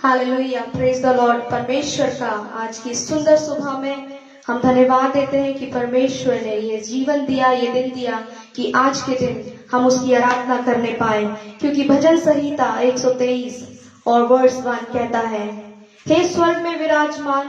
Hallelujah, praise the Lord. परमेश्वर का आज की सुंदर सुबह में हम धन्यवाद देते हैं कि परमेश्वर ने ये जीवन दिया, ये दिन दिया कि आज के दिन हम उसकी आराधना करने पाए। क्योंकि भजन संहिता 123 और वर्स 1 कहता है, हे स्वर्ग में विराजमान,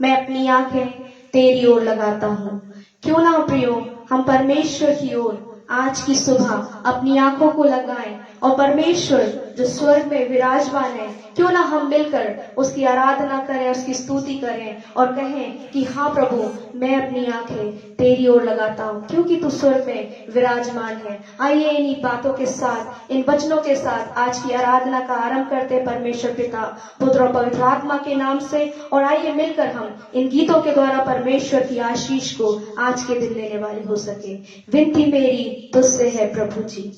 मैं अपनी आंखें तेरी ओर लगाता हूँ। क्यों ना प्रियो, हम परमेश्वर की ओर आज की सुबह अपनी आंखों को लगाएं और परमेश्वर जो स्वर्ग में विराजमान है, क्यों ना हम मिलकर उसकी आराधना करें, उसकी स्तुति करें और कहें कि हाँ प्रभु, मैं अपनी आंखें तेरी ओर लगाता हूँ क्योंकि तू स्वर्ग में विराजमान है। आइए इन्हीं बातों के साथ, इन वचनों के साथ आज की आराधना का आरंभ करते हैं परमेश्वर पिता, पुत्र और पवित्र आत्मा के नाम से। और आइए मिलकर हम इन गीतों के द्वारा परमेश्वर की आशीष को आज के दिन लेने वाले हो सके। विनती मेरी तुझसे है प्रभु जी।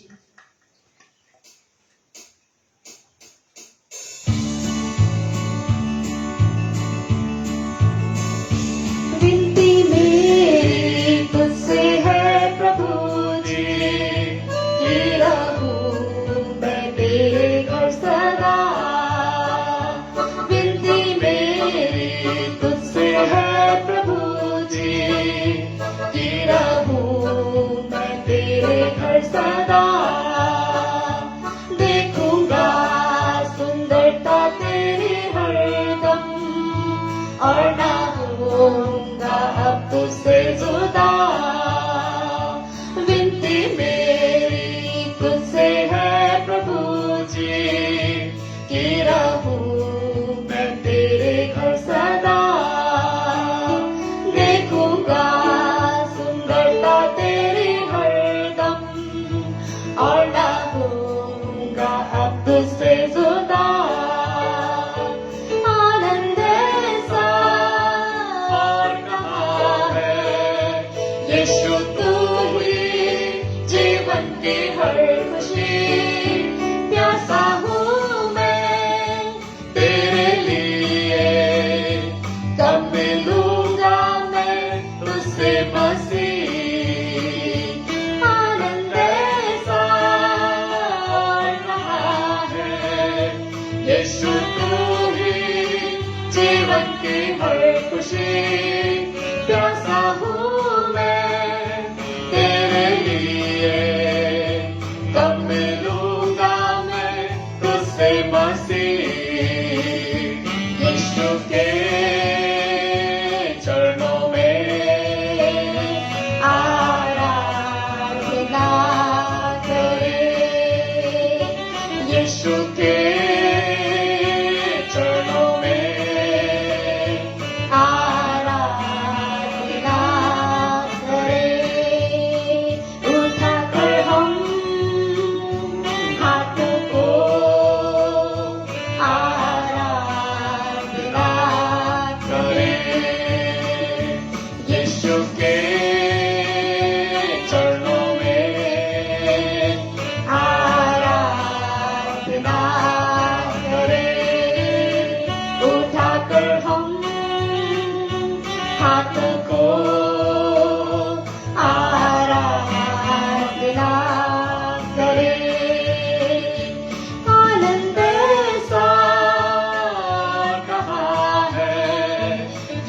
विनती मेरी तुझसे है प्रभु जी, कि रहूं मैं तेरे घर सदा। विनती मेरी तुझसे है प्रभु जी, कि रहूं मैं तेरे घर सदा। देखूंगा सुंदरता तेरी हरदम और ना होऊंगा अब तुझसे जुदा। विनती मेरी तुझसे है प्रभु जी, कि रहूं मैं तेरे घर सदा। देखूंगा सुंदरता तेरी हरदम और ना होऊंगा अब तुझसे जुदा। आनंद ऐसा और कहाँ है, यीशु तू ही जीवन की हर खुशी। प्यासा हूँ मैं तेरे लिए, कब मिलूंगा मैं तुझसे मसीह। आनंद ऐसा और कहाँ है, यीशु तू ही जीवन की हर खुशी। प्यासा हूँ मैं तेरे लिए, कब मिलूंगा मैं तुझसे मसीह। यीशु के चरणों में आराधना करें। यीशु के चरणों में आराधना करें। उठाकर हम हाथों को आराधना करें। यीशु के चरणों में आराधना करें। उठाकर हम हाथों को आराधना करें। आनंद ऐसा कहाँ है,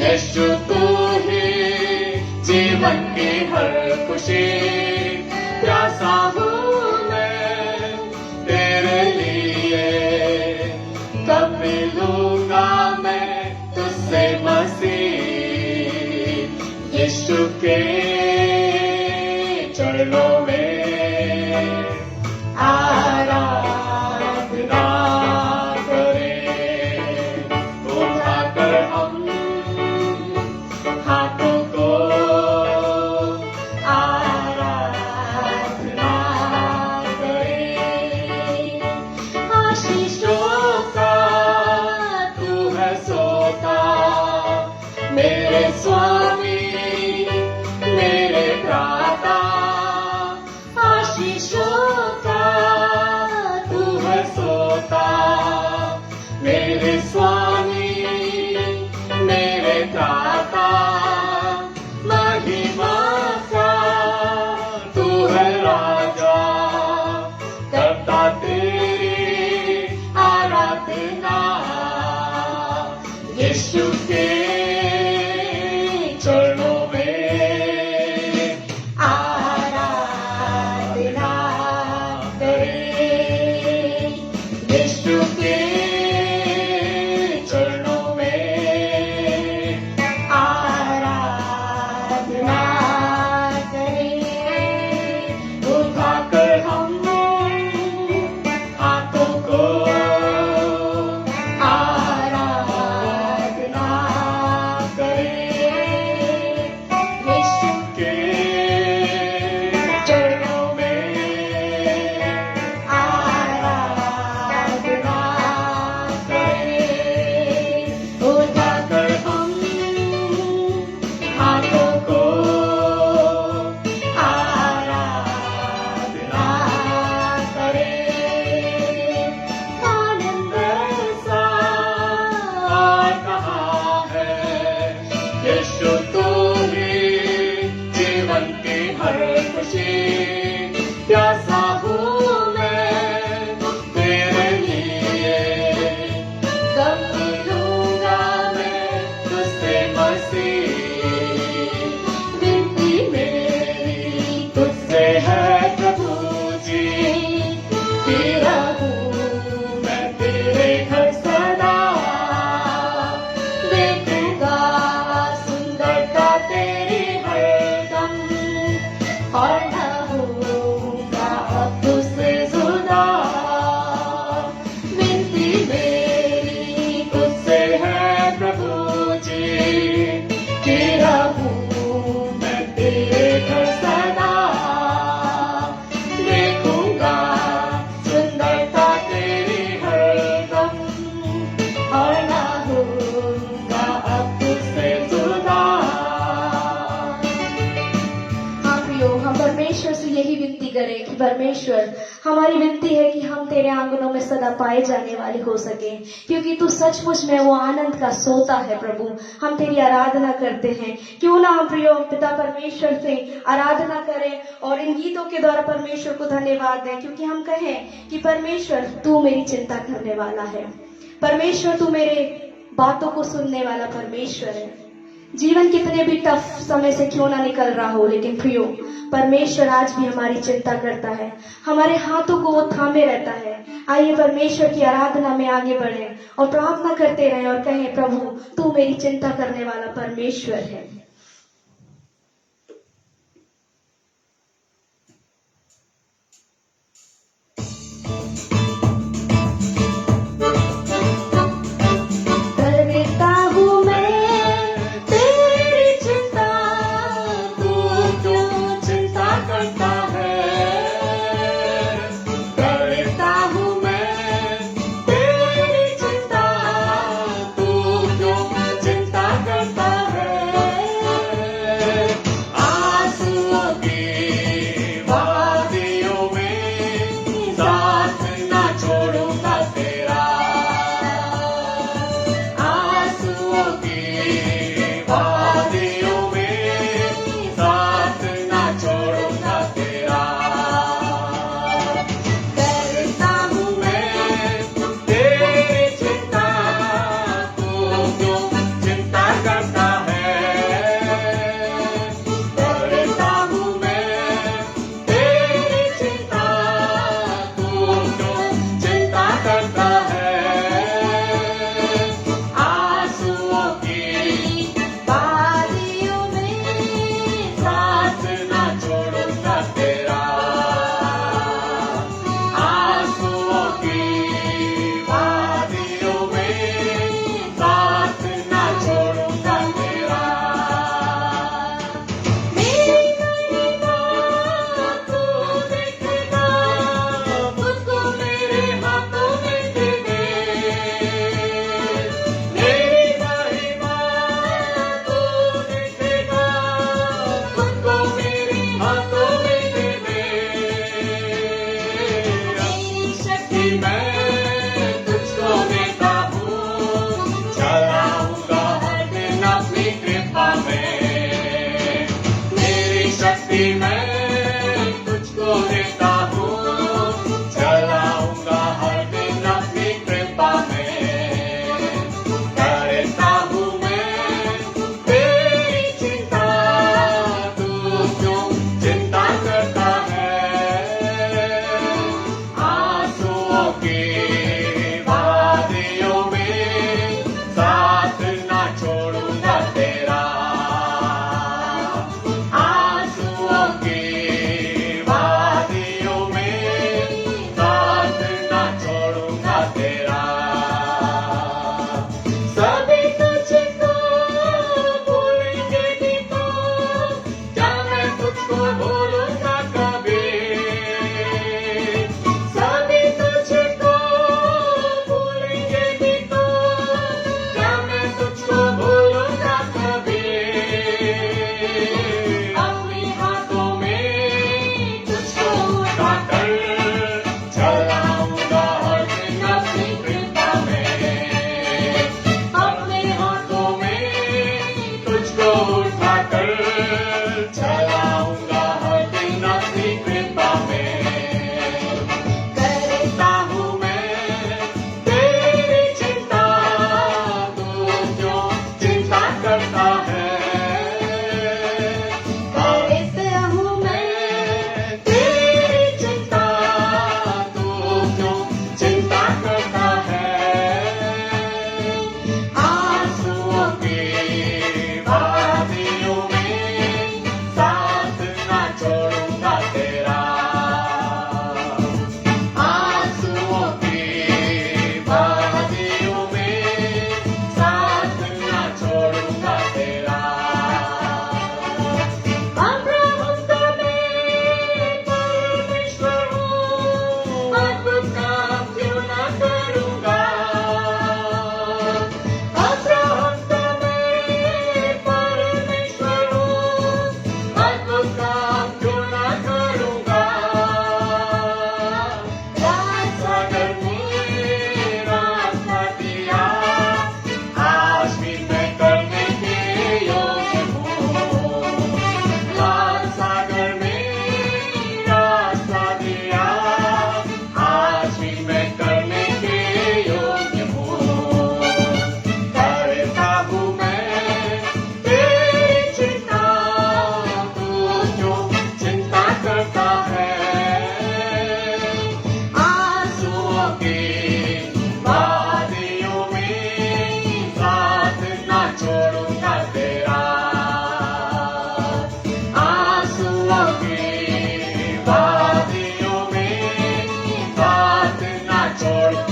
यीशु तू ही जीवन की हर खुशी। प्यासा हूँ मैं तेरे लिए, कब मिलूंगा मैं तुझसे मसीह। यीशु के चरणों में आराधना करें। उठाकर हम हाथों को आराधना करें। आशीषों का तू है सोता, मेरे स्वामी मेरे दाता। आशीषों का तू है सोता, मेरे स्वामी मेरे दाता। महिमा का तू है राजा, करता तेरी आराधना। करें कि परमेश्वर हमारी विनती है कि हम तेरे आंगनों में सदा पाए जाने वाले हो सके, क्योंकि तू सचमुच में वो आनंद का सोता है। प्रभु हम तेरी आराधना करते हैं, क्यों ना हम प्रिय पिता परमेश्वर से आराधना करें और इन गीतों के द्वारा परमेश्वर को धन्यवाद दें, क्योंकि हम कहें कि परमेश्वर तू मेरी चिंता करने वाला है, परमेश्वर तू मेरे बातों को सुनने वाला परमेश्वर है। जीवन कितने भी टफ समय से क्यों ना निकल रहा हो, लेकिन प्रियो परमेश्वर आज भी हमारी चिंता करता है, हमारे हाथों को वो थामे रहता है। आइए परमेश्वर की आराधना में आगे बढ़ें और प्रार्थना करते रहें और कहें, प्रभु तू मेरी चिंता करने वाला परमेश्वर है।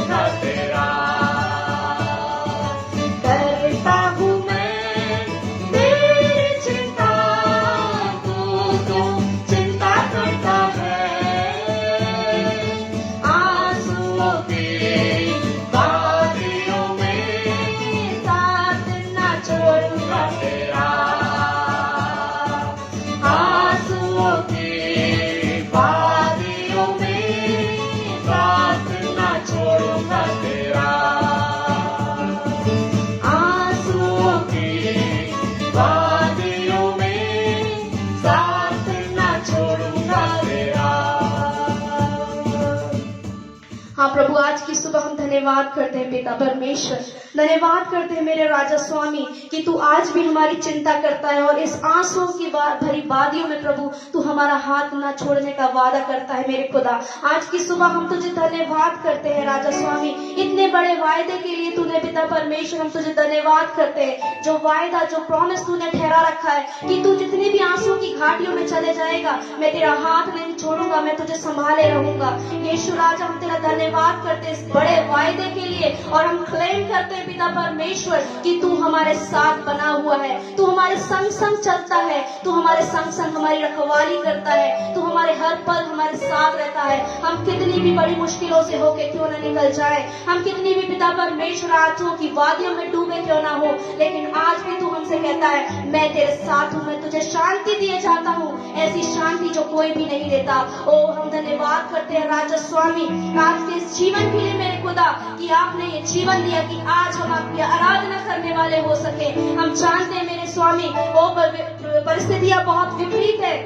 छोड़ूंगा तेरा। करता हूँ मैं तेरी चिंता, तू तो चिंता करता है। आंसुओं की वादियों में साथ ना छोड़ूंगा तेरा। आंसुओं की वादियों में साथ ना छोड़ूंगा तेरा। आंसुओं की वादियों में साथ ना छोड़ूंगा तेरा। हाँ प्रभु, आज की सुबह हम धन्यवाद करते हैं पिता परमेश्वर, धन्यवाद करते हैं मेरे राजा स्वामी कि तू आज भी हमारी चिंता करता है और इस आंसुओं की भरी वादियों में प्रभु तू हमारा हाथ ना छोड़ने का वादा करता है मेरे खुदा। आज की सुबह हम तुझे धन्यवाद करते हैं राजा स्वामी, इतने बड़े वायदे के लिए तूने पिता परमेश्वर, हम तुझे धन्यवाद करते हैं। जो वायदा, जो प्रॉमिस तूने ठहरा रखा है कि तू जितनी भी आंसुओं की घाटियों में चले जाएगा, मैं तेरा हाथ नहीं छोड़ूंगा, मैं तुझे संभाले रहूंगा। यीशु राजा, हम तेरा धन्यवाद करते हैं इस बड़े वायदे के लिए और हम क्लेम करते हैं पिता परमेश्वर कि तू हमारे साथ बना हुआ है, तू हमारे संग संग चलता है, तू हमारे संग संग हमारी रखवाली करता है, तू हमारे हर पल हमारे साथ रहता है। हम कितनी भी बड़ी मुश्किलों से होके क्यों न निकल जाए, हम कितनी भी पिता परमेश्वर आंसुओं की वादियों में डूबे क्यों ना हो, लेकिन आज भी तू हमसे कहता है मैं तेरे साथ हूँ, मैं तुझे शांति दिए जाता हूँ, ऐसी शांति जो कोई भी नहीं देता। ओ हम धन्यवाद करते हैं राजा स्वामी आज के इस जीवन के लिए मेरे खुदा कि आपने ये जीवन दिया कि आज हम आपकी आराधना करने वाले हो सके। हम जानते हैं मेरे स्वामी वो परिस्थितियां बहुत विपरीत है,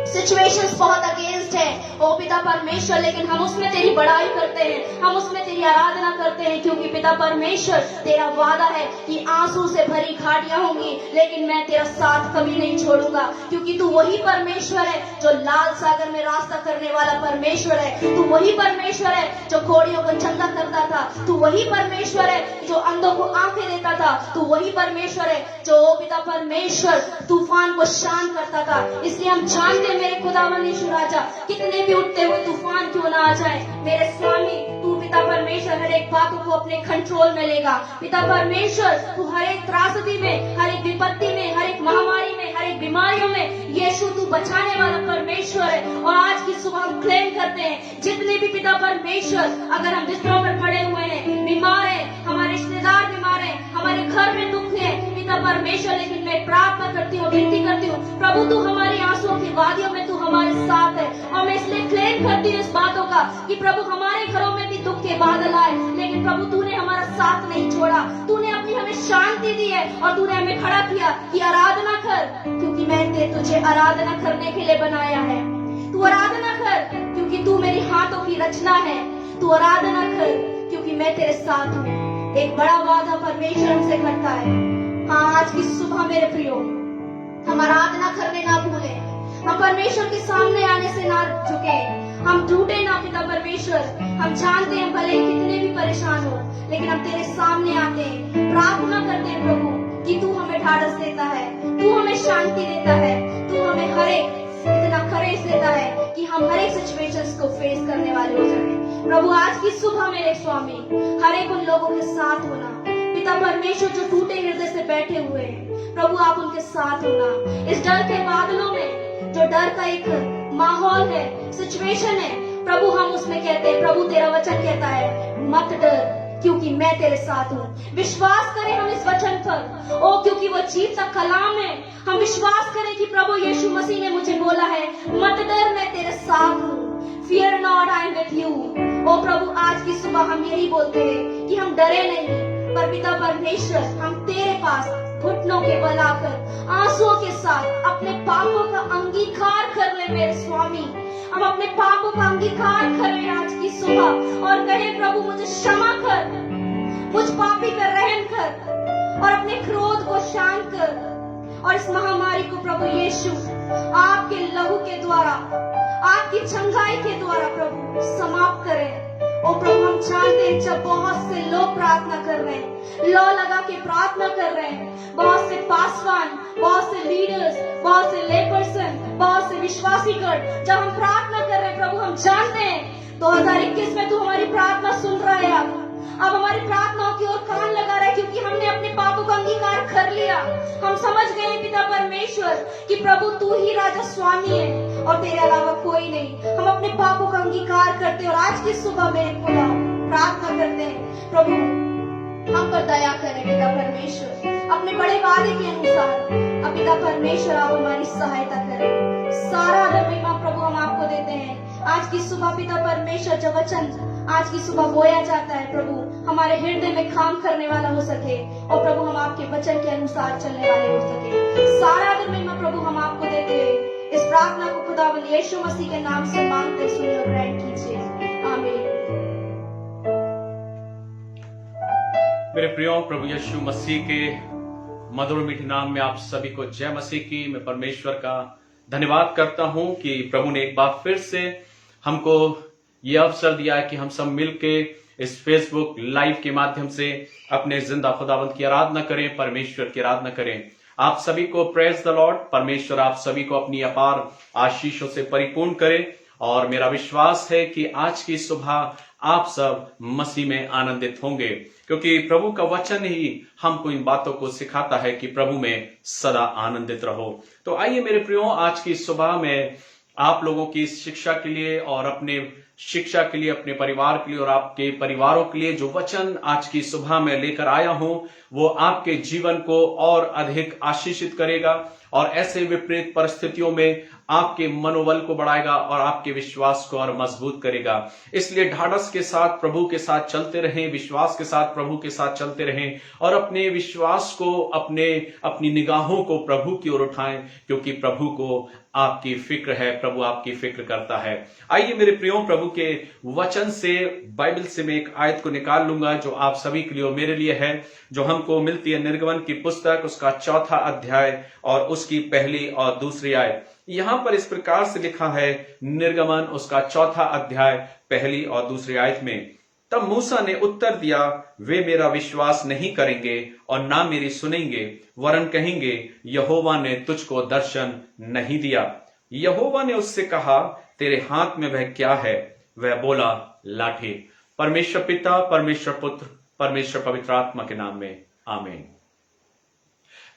सिचुएशंस बहुत अगेंस्ट है ओ पिता परमेश्वर, लेकिन हम उसमें तेरी बड़ाई करते हैं, हम उसमें तेरी आराधना करते हैं, क्योंकि पिता परमेश्वर तेरा वादा है कि आंसू से भरी घाटियां होंगी लेकिन मैं तेरा साथ कभी नहीं छोड़ूंगा, क्योंकि तू वही परमेश्वर है जो लाल सागर में रास्ता करने वाला परमेश्वर है, तू वही परमेश्वर है जो घोड़ियों को चंगा करता था, तू वही परमेश्वर है जो अंधों को आंखें देता था, तू वही परमेश्वर है जो ओ पिता परमेश्वर तूफान को शांत करता था। इसलिए हम जानते मेरे खुदावन यीशु राजा, कितने भी उठते हुए तूफान क्यों ना आ जाए, मेरे स्वामी तू पिता परमेश्वर हर एक बातों को अपने कंट्रोल में लेगा। पिता परमेश्वर तू हर एक त्रासदी में, हर एक विपत्ति में, हर एक महामारी में, हर एक बीमारियों में यीशु तू बचाने वाला परमेश्वर है। और आज की सुबह हम क्लेम करते हैं जितने भी पिता परमेश्वर अगर हम बिस्तरों पर पड़े हुए हैं, बीमार है, हमारे रिश्तेदार बीमार है, हमारे घर में दुख है पिता परमेश्वर, लेकिन मैं प्रार्थना करती हूँ, विनती करती हूँ प्रभु तू हमारी आंसुओं की वादियों में तू हमारे साथ है। और मैं इसलिए क्लेम करती हूँ इस बातों का कि प्रभु हमारे घरों में भी दुख के बादल आए लेकिन प्रभु तूने हमारा साथ नहीं छोड़ा, तूने अपनी हमें शांति दी है और तूने हमें खड़ा किया कि आराधना कर, क्योंकि मैंने तुझे आराधना करने के लिए बनाया है। तू आराधना कर क्योंकि तू मेरी हाथों की रचना है, तू आराधना कर क्योंकि मैं तेरे साथ हूँ। एक बड़ा वादा परमेश्वर हमसे करता है। हाँ आज की सुबह मेरे प्रियो हम आराधना करने ना भूले, हम परमेश्वर के सामने आने से ना झुके, हम टूटे ना पिता परमेश्वर। हम जानते हैं भले ही कितने भी परेशान हो लेकिन हम तेरे सामने आते हैं, प्रार्थना करते हैं प्रभु कि तू हमें ढाढ़स देता है, तू हमें शांति देता है, तू हमें हर एक इतना करेज देता है कि हम हर एक सिचुएशंस को फेस करने वाले हो जाए। प्रभु आज की सुबह मेरे स्वामी हर एक उन लोगों के साथ होना, पिता परमेश्वर जो टूटे हृदय से बैठे हुए हैं प्रभु आप उनके साथ होना। इस डर के बादलों में जो डर का एक माहौल है, सिचुएशन है प्रभु, हम उसमें कहते हैं प्रभु तेरा वचन कहता है मत डर क्योंकि मैं तेरे साथ हूँ। विश्वास करें हम इस वचन पर ओ क्योंकि वो जीवता कलाम है। हम विश्वास करें कि प्रभु यीशु मसीह ने मुझे बोला है मत डर मैं तेरे साथ हूँ, fear not I am with you. ओ प्रभु आज की सुबह हम यही बोलते हैं कि हम डरे नहीं, पर पिता परमेश्वर हम तेरे पास घुटनों के बल आकर आंसुओं के साथ अपने पापों का अंगीकार कर ले मेरे स्वामी। हम अपने पापों का अंगीकार करें आज की सुबह और कहें प्रभु मुझे क्षमा कर, मुझ पापी पर रहम कर और अपने क्रोध को शांत कर और इस महामारी को प्रभु यीशु आपके लहू के द्वारा, आपकी चंगाई के द्वारा प्रभु समाप्त करें। ओ प्रभु हम जानते हैं जब बहुत से लोग प्रार्थना कर रहे हैं, लौ लगा के प्रार्थना कर रहे हैं, बहुत से पासवान, बहुत से लीडर्स, बहुत से ले पर्सन, बहुत से विश्वासी गण, जब हम प्रार्थना कर रहे हैं प्रभु हम जानते हैं 2021 में तू हमारी प्रार्थना सुन रहा है। अब हमारी प्रार्थनाओं की ओर कान लगा रहा है, क्योंकि हमने अपने पापों का अंगीकार कर लिया। हम समझ गए हैं पिता परमेश्वर कि प्रभु तू ही राजा स्वामी है और तेरे अलावा कोई नहीं। हम अपने पापों का अंगीकार करते हैं और आज की सुबह मेरे खुदा प्रार्थना करते हैं, प्रभु हम पर दया करें पिता परमेश्वर। अपने बड़े वादे के अनुसार अब पिता परमेश्वर आप हमारी सहायता करें। सारा आदर महिमा प्रभु हम आपको देते हैं। आज की सुबह पिता परमेश्वर जब वचन आज की सुबह बोया जाता है, प्रभु हमारे हृदय में काम करने वाला हो सके और प्रभु हम आपके वचन के अनुसार चलने वाले हो सके। सारा आदर महिमा प्रभु हम आपको देते हैं। इस प्रार्थना को खुदावंद यीशु मसीह के नाम से मांगते सुनिए और ग्रहण कीजिए, आमीन। मेरे प्रियो, प्रभु यीशु मसीह के मधुर मीठे नाम में आप सभी को जय मसीह की। मैं परमेश्वर का धन्यवाद करता हूं कि प्रभु ने एक बार फिर से हमको ये अवसर दिया है कि हम सब मिलके इस फेसबुक लाइव के माध्यम से अपने जिंदा खुदावंद की आराधना करें, परमेश्वर की आराधना करें। आप सभी को प्रेज द लॉर्ड। परमेश्वर आप सभी को अपनी अपार आशीषों से परिपूर्ण करे और मेरा विश्वास है कि आज की सुबह आप सब मसीह में आनंदित होंगे, क्योंकि प्रभु का वचन ही हमको इन बातों को सिखाता है कि प्रभु में सदा आनंदित रहो। तो आइए मेरे प्रियो, आज की सुबह में आप लोगों की शिक्षा के लिए और अपने शिक्षा के लिए, अपने परिवार के लिए और आपके परिवारों के लिए जो वचन आज की सुबह में लेकर आया हूं, वो आपके जीवन को और अधिक आशीषित करेगा और ऐसे विपरीत परिस्थितियों में आपके मनोबल को बढ़ाएगा और आपके विश्वास को और मजबूत करेगा। इसलिए ढाढ़स के साथ प्रभु के साथ चलते रहें, विश्वास के साथ प्रभु के साथ चलते रहें और अपने विश्वास को, अपनी निगाहों को प्रभु की ओर उठाएं, क्योंकि प्रभु को आपकी फिक्र है, प्रभु आपकी फिक्र करता है। आइए मेरे प्रियो, प्रभु के वचन से, बाइबल से मैं एक आयत को निकाल लूंगा जो आप सभी के लिए और मेरे लिए है, जो हमको मिलती है निर्गमन की पुस्तक, उसका 4 अध्याय और उसकी 1 और 2 आयत। यहां पर इस प्रकार से लिखा है, निर्गमन उसका 4 अध्याय 1 और 2 आयत में, तब मूसा ने उत्तर दिया, वे मेरा विश्वास नहीं करेंगे और ना मेरी सुनेंगे, वरन कहेंगे यहोवा ने तुझको दर्शन नहीं दिया। यहोवा ने उससे कहा, तेरे हाथ में वह क्या है? वह बोला, लाठी। परमेश्वर पिता, परमेश्वर पुत्र, परमेश्वर पवित्र आत्मा के नाम में आमीन।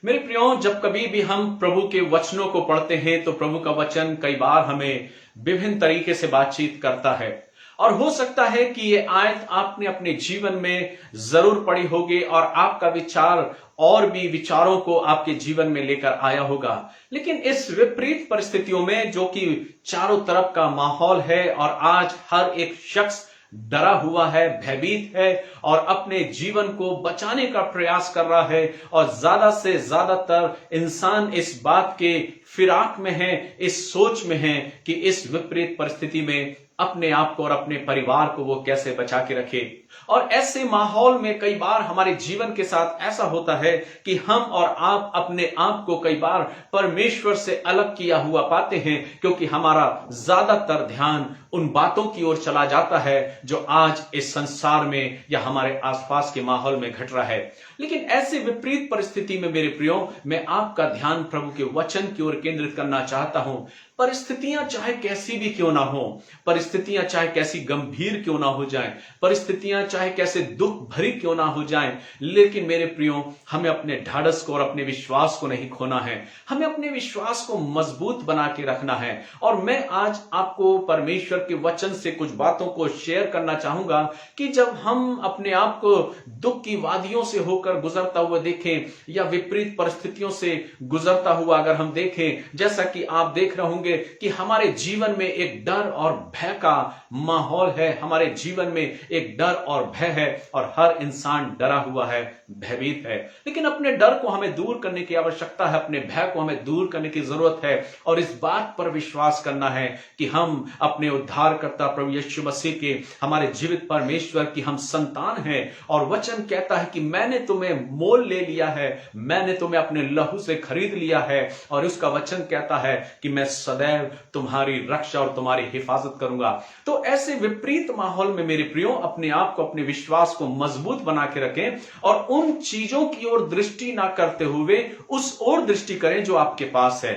मेरे प्रियो, जब कभी भी हम प्रभु के वचनों को पढ़ते हैं तो प्रभु का वचन कई बार हमें विभिन्न तरीके से बातचीत करता है और हो सकता है कि ये आयत आपने अपने जीवन में जरूर पढ़ी होगी और आपका विचार और भी विचारों को आपके जीवन में लेकर आया होगा। लेकिन इस विपरीत परिस्थितियों में, जो कि चारों तरफ का माहौल है और आज हर एक शख्स डरा हुआ है, भयभीत है और अपने जीवन को बचाने का प्रयास कर रहा है और ज्यादा से ज्यादातर इंसान इस बात के फिराक में है, इस सोच में है कि इस विपरीत परिस्थिति में अपने आप को और अपने परिवार को वो कैसे बचा के रखे। और ऐसे माहौल में कई बार हमारे जीवन के साथ ऐसा होता है कि हम और आप अपने आप को कई बार परमेश्वर से अलग किया हुआ पाते हैं, क्योंकि हमारा ज्यादातर ध्यान उन बातों की ओर चला जाता है जो आज इस संसार में या हमारे आसपास के माहौल में घट रहा है। लेकिन ऐसी विपरीत परिस्थिति में मेरे प्रियो, मैं आपका ध्यान प्रभु के वचन की ओर केंद्रित करना चाहता हूं। परिस्थितियां चाहे कैसी भी क्यों ना हो, परिस्थितियां चाहे कैसी गंभीर क्यों ना हो जाएं, परिस्थितियां चाहे कैसे दुख भरी क्यों ना हो जाएं, लेकिन मेरे प्रियो, हमें अपने ढाढ़स को और अपने विश्वास को नहीं खोना है। हमें अपने विश्वास को मजबूत बना के रखना है। और मैं आज आपको परमेश्वर के वचन से कुछ बातों को शेयर करना चाहूंगा कि जब हम अपने आप को दुख की वादियों से होकर गुजरता हुआ देखें या विपरीत परिस्थितियों से गुजरता हुआ अगर हम देखें, जैसा कि आप देख रहे होंगे कि हमारे जीवन में एक डर और भय का माहौल है, हमारे जीवन में एक डर और भय है और हर इंसान डरा हुआ है, भयभीत है। लेकिन अपने डर को हमें दूर करने की आवश्यकता है, अपने भय को हमें दूर करने की जरूरत है और इस बात पर विश्वास करना है कि हम अपने उद्धारकर्ता प्रभु यीशु मसीह के, हमारे जीवित परमेश्वर की हम संतान हैं। और वचन कहता है कि मैंने तुम्हें मोल ले लिया है, मैंने तुम्हें अपने लहू से खरीद लिया है और उसका वचन कहता है कि मैं सदैव तुम्हारी रक्षा और तुम्हारी हिफाजत करूंगा। तो ऐसे विपरीत माहौल में मेरे प्रियो, अपने आप को, अपने विश्वास को मजबूत बना के रखें और उन चीजों की ओर दृष्टि ना करते हुए उस ओर दृष्टि करें जो आपके पास है।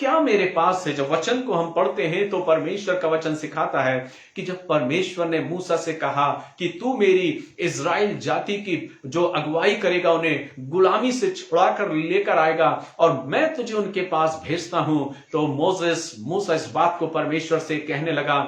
क्या मेरे पास है? जब वचन को हम पढ़ते हैं तो परमेश्वर का वचन सिखाता है कि जब परमेश्वर ने मूसा से कहा कि तू मेरी इज़राइल जाति की जो अगुवाई करेगा, उन्हें गुलामी से छुड़ाकर लेकर आएगा और मैं तुझे उनके पास भेजता हूं, तो मूसा इस बात को परमेश्वर से कहने लगा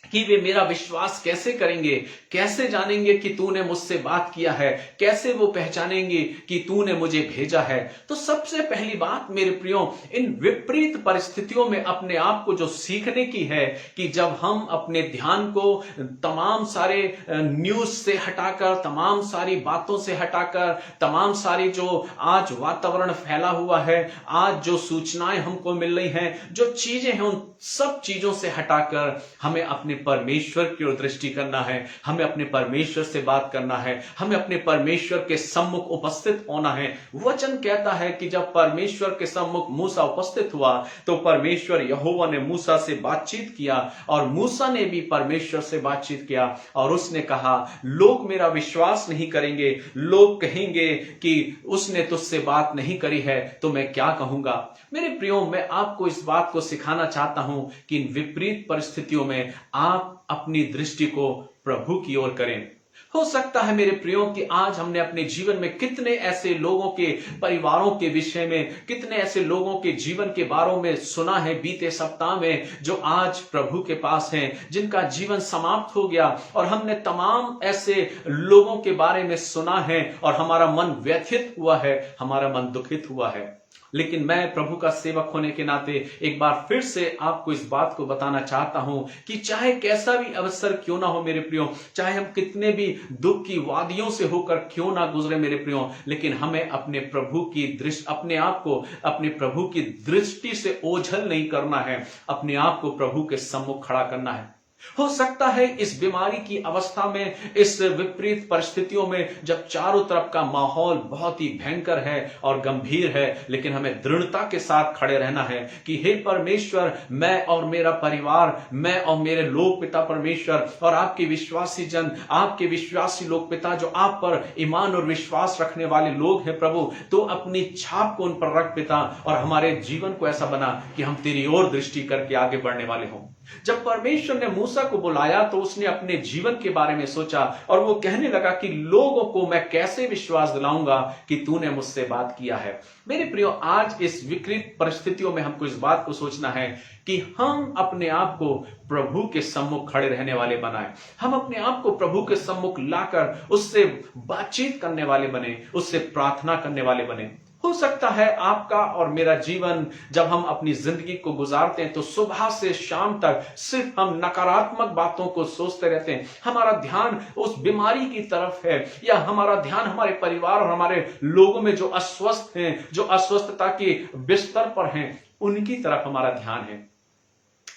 कि वे मेरा विश्वास कैसे करेंगे, कैसे जानेंगे कि तूने मुझसे बात किया है, कैसे वो पहचानेंगे कि तूने मुझे भेजा है। तो सबसे पहली बात मेरे प्रियो, इन विपरीत परिस्थितियों में अपने आप को जो सीखने की है कि जब हम अपने ध्यान को तमाम सारे न्यूज से हटाकर, तमाम सारी बातों से हटाकर, तमाम सारी जो आज वातावरण फैला हुआ है, आज जो सूचनाएं हमको मिल रही हैं, जो चीजें हैं, उन सब चीजों से हटाकर हमें अपने परमेश्वर की ओर दृष्टि करना है, हमें अपने परमेश्वर से बात करना है, हमें अपने परमेश्वर के सम्मुख उपस्थित होना है। वचन कहता है कि जब परमेश्वर के सम्मुख मूसा उपस्थित हुआ तो परमेश्वर यहोवा ने मूसा से बातचीत किया और मूसा ने भी परमेश्वर से बातचीत किया और उसने कहा, लोग मेरा विश्वास नहीं करेंगे, लोग कहेंगे कि उसने तुझसे बात नहीं करी है, तो मैं क्या कहूंगा। मेरे प्रियो, मैं आपको इस बात को सिखाना चाहता हूं कि इन विपरीत परिस्थितियों में आप अपनी दृष्टि को प्रभु की ओर करें। हो सकता है मेरे प्रियो कि आज हमने अपने जीवन में कितने ऐसे लोगों के परिवारों के विषय में, कितने ऐसे लोगों के जीवन के बारे में सुना है बीते सप्ताह में, जो आज प्रभु के पास हैं, जिनका जीवन समाप्त हो गया, और हमने तमाम ऐसे लोगों के बारे में सुना है और हमारा मन व्यथित हुआ है, हमारा मन दुखित हुआ है। लेकिन मैं प्रभु का सेवक होने के नाते एक बार फिर से आपको इस बात को बताना चाहता हूं कि चाहे कैसा भी अवसर क्यों ना हो मेरे प्रियो, चाहे हम कितने भी दुख की वादियों से होकर क्यों ना गुजरे मेरे प्रियो, लेकिन हमें अपने प्रभु की दृष्टि, अपने आप को अपने प्रभु की दृष्टि से ओझल नहीं करना है, अपने आप को प्रभु के सम्मुख खड़ा करना है। हो सकता है इस बीमारी की अवस्था में, इस विपरीत परिस्थितियों में, जब चारों तरफ का माहौल बहुत ही भयंकर है और गंभीर है, लेकिन हमें दृढ़ता के साथ खड़े रहना है कि हे परमेश्वर, मैं और मेरा परिवार, मैं और मेरे लोक पिता परमेश्वर और आपके विश्वासी जन, आपके विश्वासी लोक पिता जो आप पर ईमान और विश्वास रखने वाले लोग हैं प्रभु, तो अपनी छाप को उन पर रख पिता, और हमारे जीवन को ऐसा बना कि हम तेरी ओर दृष्टि करके आगे बढ़ने वाले हों। जब परमेश्वर ने मूसा को बुलाया तो उसने अपने जीवन के बारे में सोचा और वो कहने लगा कि लोगों को मैं कैसे विश्वास दिलाऊंगा कि तूने मुझसे बात किया है। मेरे प्रियो, आज इस विकृत परिस्थितियों में हमको इस बात को सोचना है कि हम अपने आप को प्रभु के सम्मुख खड़े रहने वाले बनाएं, हम अपने आप को प्रभु के सम्मुख लाकर उससे बातचीत करने वाले बने, उससे प्रार्थना करने वाले बने। हो सकता है आपका और मेरा जीवन, जब हम अपनी जिंदगी को गुजारते हैं तो सुबह से शाम तक सिर्फ हम नकारात्मक बातों को सोचते रहते हैं, हमारा ध्यान उस बीमारी की तरफ है, या हमारा ध्यान हमारे परिवार और हमारे लोगों में जो अस्वस्थ हैं, जो अस्वस्थता के बिस्तर पर हैं, उनकी तरफ हमारा ध्यान है।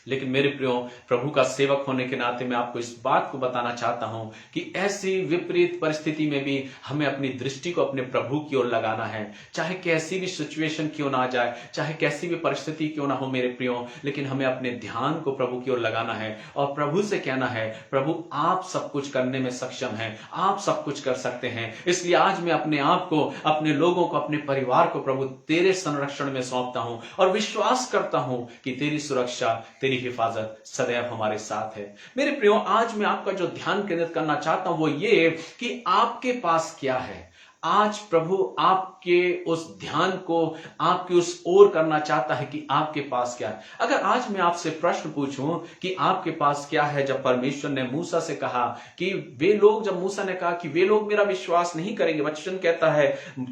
लेकिन मेरे प्रियो, प्रभु का सेवक होने के नाते मैं आपको इस बात को बताना चाहता हूं कि ऐसी विपरीत परिस्थिति में भी हमें अपनी दृष्टि को अपने प्रभु की ओर लगाना है। चाहे कैसी भी सिचुएशन क्यों ना आ जाए, चाहे कैसी भी परिस्थिति क्यों ना हो मेरे प्रियो, लेकिन हमें अपने ध्यान को प्रभु की ओर लगाना है और प्रभु से कहना है, प्रभु आप सब कुछ करने में सक्षम हैं, आप सब कुछ कर सकते हैं। इसलिए आज मैं अपने आप को, अपने लोगों को, अपने परिवार को प्रभु तेरे संरक्षण में सौंपता हूं और विश्वास करता हूं कि तेरी सुरक्षा, तेरी हिफाजत सदैव हमारे साथ है। मेरे प्रियो, आज मैं आपका जो ध्यान केंद्रित करना चाहता हूं वो ये कि आपके पास क्या है। आज प्रभु आपके उस ध्यान को आपकी उस ओर करना चाहता है कि आपके पास क्या है। अगर आज मैं आपसे प्रश्न पूछूं कि आपके पास क्या है, जब परमेश्वर ने मूसा से कहा कि वे लोग, जब मूसा ने कहा कि वे लोग मेरा विश्वास नहीं करेंगे, वचन कहता है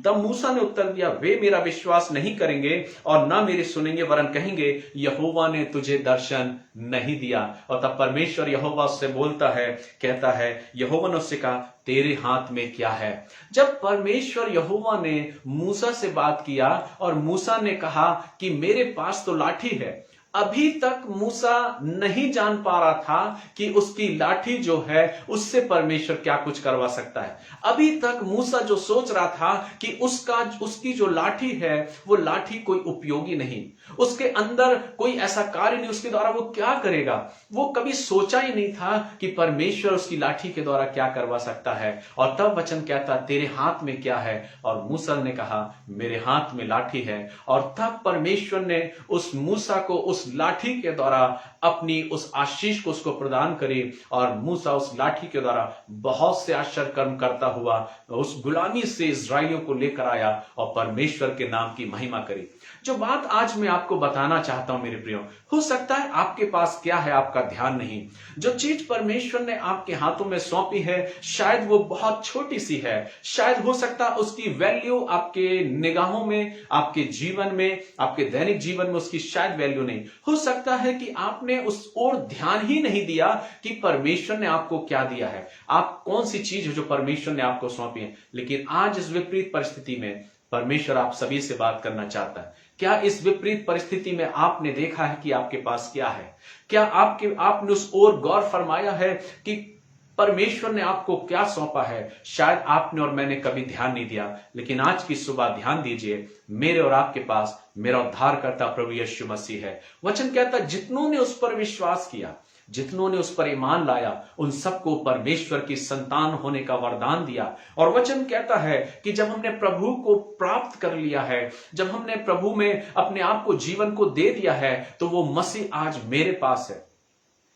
तब मूसा ने उत्तर दिया, वे मेरा विश्वास नहीं करेंगे और ना मेरी सुनेंगे, वरन कहेंगे यहोवा ने तुझे दर्शन नहीं दिया। और तब परमेश्वर यहोवा से बोलता है, कहता है, यहोवा ने उससे कहा तेरे हाथ में क्या है। जब परमेश्वर यहोवा ने मूसा से बात किया और मूसा ने कहा कि मेरे पास तो लाठी है, अभी तक मूसा नहीं जान पा रहा था कि उसकी लाठी जो है उससे परमेश्वर क्या कुछ करवा सकता है। अभी तक मूसा जो सोच रहा था कि उसकी जो लाठी है वो लाठी कोई उपयोगी नहीं, उसके अंदर कोई ऐसा कार्य नहीं, उसके द्वारा वो क्या करेगा, वो कभी सोचा ही नहीं था कि परमेश्वर उसकी लाठी के द्वारा क्या करवा सकता है। और तब वचन कहता तेरे हाथ में क्या है, और मूसा ने कहा मेरे हाथ में लाठी है। और तब परमेश्वर ने उस मूसा को उस लाठी के द्वारा अपनी उस आशीष को उसको प्रदान करी, और मूसा उस लाठी के द्वारा बहुत से आश्चर्य कर्म करता हुआ उस गुलामी से इस्राएलियों को लेकर आया और परमेश्वर के नाम की महिमा करी। जो बात आज मैं आपको बताना चाहता हूं मेरे प्रियो, हो सकता है आपके पास क्या है आपका ध्यान नहीं। जो चीज परमेश्वर ने आपके हाथों में सौंपी है शायद वो बहुत छोटी सी है, शायद हो सकता है उसकी वैल्यू आपके निगाहों में, आपके जीवन में, आपके दैनिक जीवन में उसकी शायद वैल्यू नहीं। हो सकता है कि आपने उस ओर ध्यान ही नहीं दिया कि परमेश्वर ने आपको क्या दिया है, आप कौन सी चीज है जो परमेश्वर ने आपको सौंपी है। लेकिन आज इस विपरीत परिस्थिति में परमेश्वर आप सभी से बात करना चाहता है। क्या इस विपरीत परिस्थिति में आपने देखा है कि आपके पास क्या है? क्या आपने उस ओर गौर फरमाया है कि परमेश्वर ने आपको क्या सौंपा है? शायद आपने और मैंने कभी ध्यान नहीं दिया, लेकिन आज की सुबह ध्यान दीजिए। मेरे और आपके पास मेरा उद्धारकर्ता प्रभु यीशु मसीह है। वचन कहता जितनों ने उस पर विश्वास किया, जितनों ने उस पर ईमान लाया, उन सबको परमेश्वर की संतान होने का वरदान दिया। और वचन कहता है कि जब हमने प्रभु को प्राप्त कर लिया है, जब हमने प्रभु में अपने आप को, जीवन को दे दिया है, तो वो मसीह आज मेरे पास है।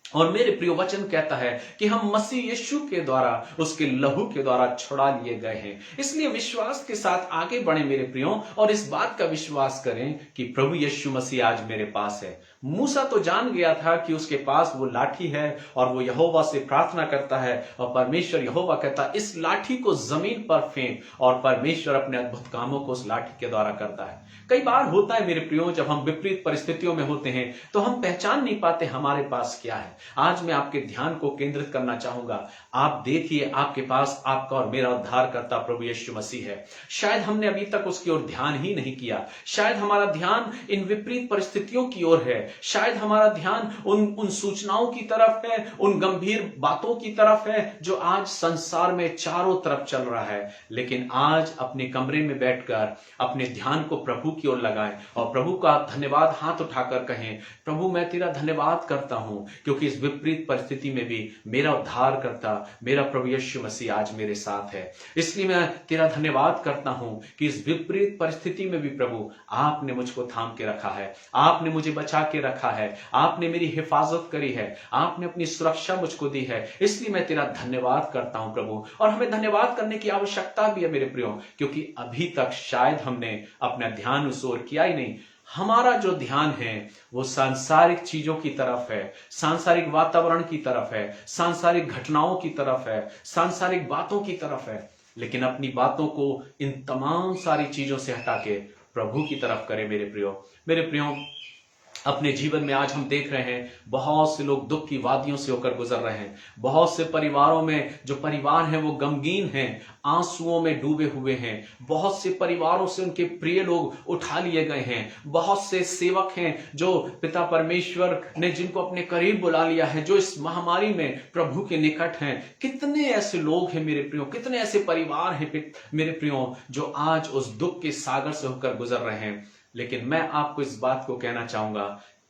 और मेरे प्रियो वचन कहता है कि हम मसीह यीशु के द्वारा, उसके लहू के द्वारा छुड़ा लिए गए हैं। इसलिए विश्वास के साथ आगे बढ़े मेरे प्रियो, और इस बात का विश्वास करें कि प्रभु यीशु मसीह आज मेरे पास है। मूसा तो जान गया था कि उसके पास वो लाठी है और वो यहोवा से प्रार्थना करता है, और परमेश्वर यहोवा कहता इस लाठी को जमीन पर फेंक, और परमेश्वर अपने अद्भुत कामों को उस लाठी के द्वारा करता है। कई बार होता है मेरे प्रियो, जब हम विपरीत परिस्थितियों में होते हैं तो हम पहचान नहीं पाते हमारे पास क्या है। आज मैं आपके ध्यान को केंद्रित करना चाहूंगा। आप देखिए, आपके पास आपका और मेरा उद्धारकर्ता प्रभु यीशु मसीह है। शायद हमने अभी तक उसकी ओर ध्यान ही नहीं किया, शायद हमारा ध्यान इन विपरीत परिस्थितियों की ओर है, शायद हमारा ध्यान उन सूचनाओं की तरफ है, उन गंभीर बातों की तरफ है जो आज संसार में चारों तरफ चल रहा है। लेकिन आज अपने कमरे में बैठकर अपने ध्यान को प्रभु की ओर लगाएं और प्रभु का धन्यवाद हाथ उठाकर कहें, प्रभु मैं तेरा धन्यवाद करता हूं क्योंकि इस विपरीत परिस्थिति में भी मेरा उद्धार करता, मेरा प्रभु यीशु मसीह आज मेरे साथ है। इसलिए मैं तेरा धन्यवाद करता हूं कि इस विपरीत परिस्थिति में भी प्रभु आपने मुझको थाम के रखा है, आपने मुझे बचा के रखा है, आपने मेरी हिफाजत करी है, आपने अपनी सुरक्षा मुझको दी है। इसलिए मैं तेरा धन्यवाद करता हूं प्रभु। और हमें धन्यवाद करने की आवश्यकता भी है मेरे प्रियो, क्योंकि अभी तक शायद हमने अपना ध्यान उस ओर किया ही नहीं। हमारा जो ध्यान है वो सांसारिक चीजों की तरफ है, सांसारिक वातावरण की तरफ है, सांसारिक घटनाओं की तरफ है, सांसारिक बातों की तरफ है। लेकिन अपनी बातों को इन तमाम सारी चीजों से हटा के प्रभु की तरफ करें मेरे प्रियो। मेरे प्रियो, अपने जीवन में आज हम देख रहे हैं बहुत से लोग दुख की वादियों से होकर गुजर रहे हैं। बहुत से परिवारों में जो परिवार हैं वो गमगीन हैं, आंसुओं में डूबे हुए हैं। बहुत से परिवारों से उनके प्रिय लोग उठा लिए गए हैं। बहुत से सेवक हैं जो पिता परमेश्वर ने जिनको अपने करीब बुला लिया है, जो इस महामारी में प्रभु के निकट हैं। कितने ऐसे लोग हैं मेरे प्रियो, कितने ऐसे परिवार हैं मेरे प्रियो जो आज उस दुख के सागर से होकर गुजर रहे हैं। लेकिन मैं आपको इस बात को कहना चाहूंगा,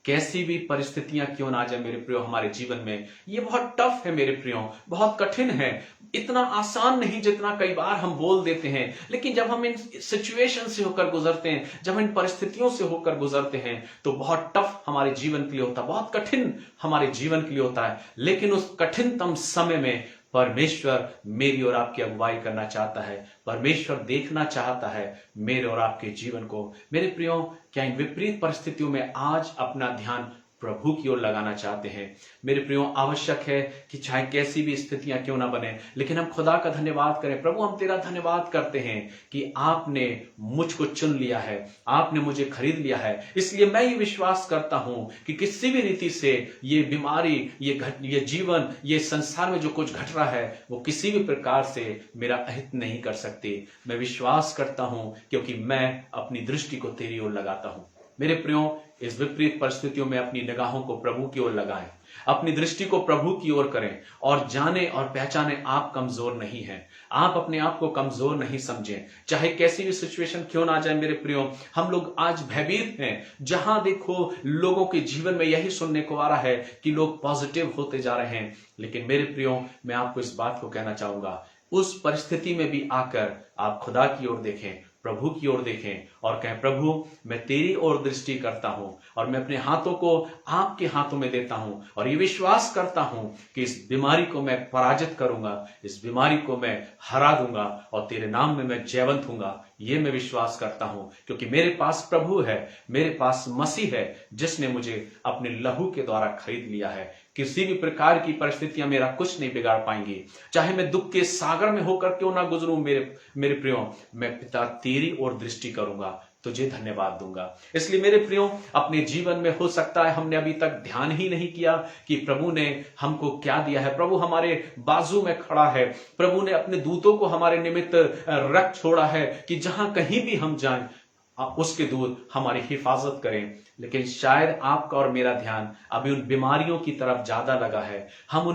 कैसी भी परिस्थितियां क्यों ना आ जाए मेरे प्रियो हमारे जीवन में, ये बहुत टफ है मेरे प्रियो, बहुत कठिन है, इतना आसान नहीं जितना कई बार हम बोल देते हैं। लेकिन जब हम इन सिचुएशन से होकर गुजरते हैं, जब इन परिस्थितियों से होकर गुजरते हैं, तो बहुत टफ हमारे जीवन के लिए होता है, बहुत कठिन हमारे जीवन के लिए होता है। लेकिन उस कठिनतम समय में परमेश्वर मेरी और आपकी अगुवाई करना चाहता है। परमेश्वर देखना चाहता है मेरे और आपके जीवन को। मेरे प्रियो, क्या इन विपरीत परिस्थितियों में आज अपना ध्यान प्रभु की ओर लगाना चाहते हैं? मेरे प्रियो, आवश्यक है कि चाहे कैसी भी स्थितियां क्यों ना बने, लेकिन हम खुदा का धन्यवाद करें। प्रभु, हम तेरा धन्यवाद करते हैं कि आपने मुझको चुन लिया है, आपने मुझे खरीद लिया है। इसलिए मैं ये विश्वास करता हूं कि किसी भी रीति से ये बीमारी, ये जीवन, ये संसार में जो कुछ घट रहा है, वो किसी भी प्रकार से मेरा अहित नहीं कर सकती। मैं विश्वास करता हूं क्योंकि मैं अपनी दृष्टि को तेरी ओर लगाता हूं। मेरे प्रियो, इस विपरीत परिस्थितियों में अपनी निगाहों को प्रभु की ओर लगाएं, अपनी दृष्टि को प्रभु की ओर करें और जाने और पहचाने आप कमजोर नहीं हैं। आप अपने आप को कमजोर नहीं समझें, चाहे कैसी भी सिचुएशन क्यों ना जाए। मेरे प्रियो, हम लोग आज भयभीत हैं। जहां देखो लोगों के जीवन में यही सुनने को आ रहा है कि लोग पॉजिटिव होते जा रहे हैं। लेकिन मेरे प्रियो, मैं आपको इस बात को कहना चाहूंगा, उस परिस्थिति में भी आकर आप खुदा की ओर देखें, प्रभु की ओर देखें और कहें, प्रभु मैं तेरी ओर दृष्टि करता हूं और मैं अपने हाथों को आपके हाथों में देता हूं और ये विश्वास करता हूं कि इस बीमारी को मैं पराजित करूंगा, इस बीमारी को मैं हरा दूंगा और तेरे नाम में मैं जयवंत हूंगा। ये मैं विश्वास करता हूं क्योंकि मेरे पास प्रभु है, मेरे पास मसीह है जिसने मुझे अपने लहू के द्वारा खरीद लिया है। किसी भी प्रकार की परिस्थितियां मेरा कुछ नहीं बिगाड़ पाएंगी, चाहे मैं दुख के सागर में होकर क्यों ना गुजरूं। मेरे प्रियो, मैं पिता तेरी ओर दृष्टि करूंगा, तुझे धन्यवाद दूंगा। इसलिए मेरे प्रियो, अपने जीवन में हो सकता है हमने अभी तक ध्यान ही नहीं किया कि प्रभु ने हमको क्या दिया है। प्रभु हमारे बाजू में खड़ा है, प्रभु ने अपने दूतों को हमारे निमित्त रख छोड़ा है कि जहां कहीं भी हम जाएं उसके दूत हमारी हिफाजत करें। लेकिन शायद आपका और मेरा ध्यान अभी उन बीमारियों की तरफ ज्यादा लगा है। हम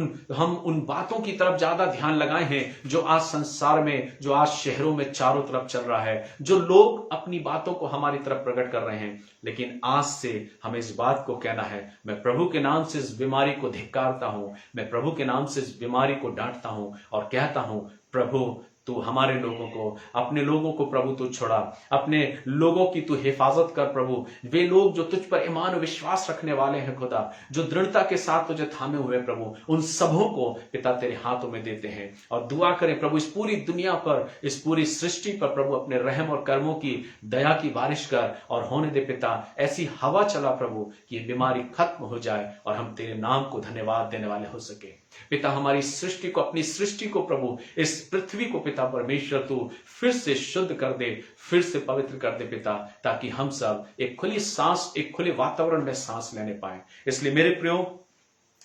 उन बातों की तरफ ज्यादा ध्यान लगाए हैं जो आज संसार में, जो आज शहरों में चारों तरफ चल रहा है, जो लोग अपनी बातों को हमारी तरफ प्रकट कर रहे हैं। लेकिन आज से हमें इस बात को कहना है, मैं प्रभु के नाम से इस बीमारी को धिक्कारता हूं, मैं प्रभु के नाम से इस बीमारी को डांटता हूं और कहता हूं, प्रभु तू हमारे लोगों को, अपने लोगों को प्रभु तू छुड़ा, अपने लोगों की तू हिफाजत कर प्रभु। वे लोग जो तुझ पर ईमान और विश्वास रखने वाले हैं खुदा, जो दृढ़ता के साथ तुझे थामे हुए प्रभु, उन सबों को पिता तेरे हाथों में देते हैं और दुआ करें प्रभु, इस पूरी दुनिया पर, इस पूरी सृष्टि पर प्रभु अपने रहम और कर्मों की दया की बारिश कर और होने दे पिता ऐसी हवा चला प्रभु कि ये बीमारी खत्म हो जाए और हम तेरे नाम को धन्यवाद देने वाले हो सके। पिता हमारी सृष्टि को, अपनी सृष्टि को प्रभु, इस पृथ्वी को पिता परमेश्वर तू फिर से शुद्ध कर दे, फिर से पवित्र कर दे पिता, ताकि हम सब एक खुली सांस, एक खुले वातावरण में सांस लेने पाए। इसलिए मेरे प्रियो,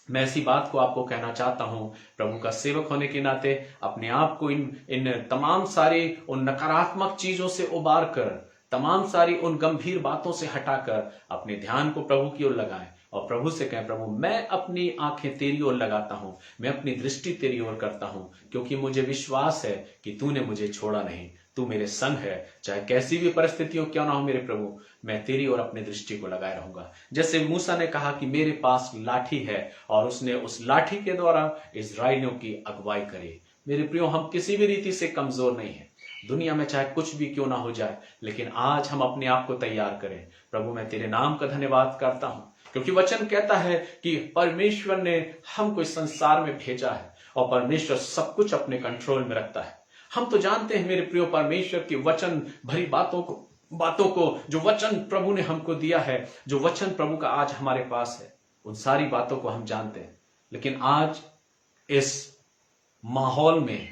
मैं ऐसी बात को आपको कहना चाहता हूं, प्रभु का सेवक होने के नाते अपने आप को इन तमाम सारी उन नकारात्मक चीजों से उबार कर, तमाम सारी उन गंभीर बातों से हटाकर अपने ध्यान को प्रभु की ओर लगाएं और प्रभु से कहें, प्रभु मैं अपनी आंखें तेरी ओर लगाता हूं, मैं अपनी दृष्टि तेरी ओर करता हूं, क्योंकि मुझे विश्वास है कि तूने मुझे छोड़ा नहीं, तू मेरे संग है। चाहे कैसी भी परिस्थितियों क्यों ना हो मेरे प्रभु, मैं तेरी ओर अपनी दृष्टि को लगाए रहूंगा। जैसे मूसा ने कहा कि मेरे पास लाठी है और उसने उस लाठी के द्वारा इस्राएलियों की अगुवाई करी। मेरे प्रियो, हम किसी भी रीति से कमजोर नहीं है। दुनिया में चाहे कुछ भी क्यों ना हो जाए, लेकिन आज हम अपने आप को तैयार करें। प्रभु मैं तेरे नाम का धन्यवाद करता हूं, क्योंकि वचन कहता है कि परमेश्वर ने हमको इस संसार में भेजा है और परमेश्वर सब कुछ अपने कंट्रोल में रखता है। हम तो जानते हैं मेरे प्रियो, परमेश्वर की वचन भरी बातों को जो वचन प्रभु ने हमको दिया है, जो वचन प्रभु का आज हमारे पास है, उन सारी बातों को हम जानते हैं। लेकिन आज इस माहौल में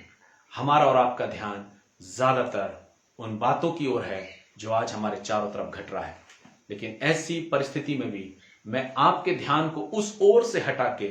हमारा और आपका ध्यान ज्यादातर उन बातों की ओर है जो आज हमारे चारों तरफ घट रहा है। लेकिन ऐसी परिस्थिति में भी मैं आपके ध्यान को उस ओर से हटा के